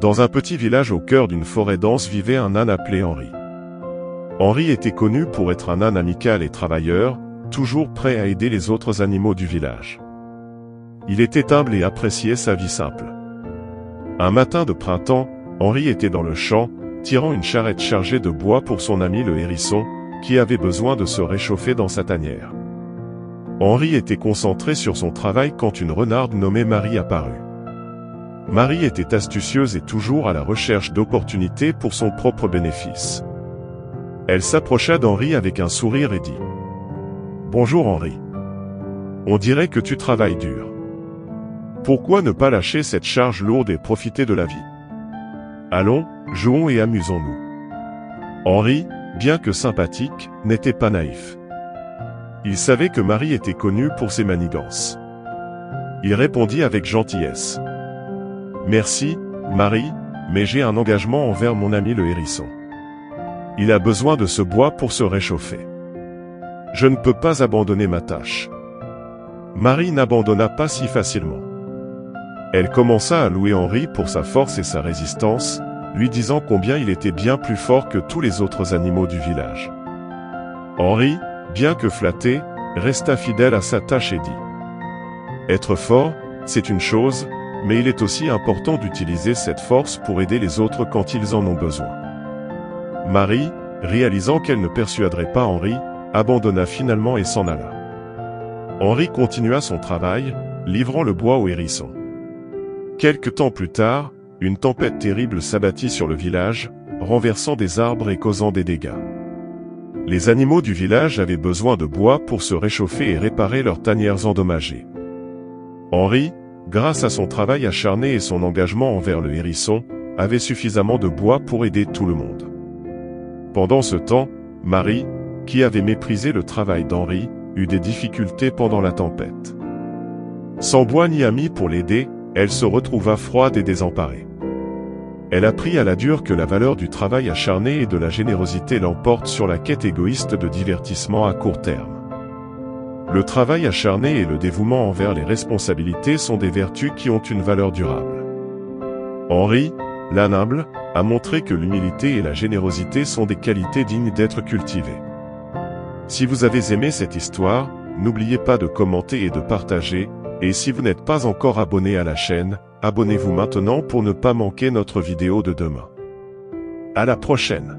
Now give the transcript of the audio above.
Dans un petit village au cœur d'une forêt dense vivait un âne appelé Henri. Henri était connu pour être un âne amical et travailleur, toujours prêt à aider les autres animaux du village. Il était humble et appréciait sa vie simple. Un matin de printemps, Henri était dans le champ, tirant une charrette chargée de bois pour son ami le hérisson, qui avait besoin de se réchauffer dans sa tanière. Henri était concentré sur son travail quand une renarde nommée Marie apparut. Marie était astucieuse et toujours à la recherche d'opportunités pour son propre bénéfice. Elle s'approcha d'Henri avec un sourire et dit : « Bonjour Henri. On dirait que tu travailles dur. Pourquoi ne pas lâcher cette charge lourde et profiter de la vie ? Allons, jouons et amusons-nous. » Henri, bien que sympathique, n'était pas naïf. Il savait que Marie était connue pour ses manigances. Il répondit avec gentillesse : « Merci, Marie, mais j'ai un engagement envers mon ami le hérisson. Il a besoin de ce bois pour se réchauffer. Je ne peux pas abandonner ma tâche. » Marie n'abandonna pas si facilement. Elle commença à louer Henri pour sa force et sa résistance, lui disant combien il était bien plus fort que tous les autres animaux du village. Henri, bien que flatté, resta fidèle à sa tâche et dit : « Être fort, c'est une chose, mais il est aussi important d'utiliser cette force pour aider les autres quand ils en ont besoin. » Marie, réalisant qu'elle ne persuaderait pas Henri, abandonna finalement et s'en alla. Henri continua son travail, livrant le bois au hérisson. Quelque temps plus tard, une tempête terrible s'abattit sur le village, renversant des arbres et causant des dégâts. Les animaux du village avaient besoin de bois pour se réchauffer et réparer leurs tanières endommagées. Henri, grâce à son travail acharné et son engagement envers le hérisson, avait suffisamment de bois pour aider tout le monde. Pendant ce temps, Marie, qui avait méprisé le travail d'Henri, eut des difficultés pendant la tempête. Sans bois ni amis pour l'aider, elle se retrouva froide et désemparée. Elle apprit à la dure que la valeur du travail acharné et de la générosité l'emporte sur la quête égoïste de divertissement à court terme. Le travail acharné et le dévouement envers les responsabilités sont des vertus qui ont une valeur durable. Henri, l'âne humble, a montré que l'humilité et la générosité sont des qualités dignes d'être cultivées. Si vous avez aimé cette histoire, n'oubliez pas de commenter et de partager, et si vous n'êtes pas encore abonné à la chaîne, abonnez-vous maintenant pour ne pas manquer notre vidéo de demain. À la prochaine!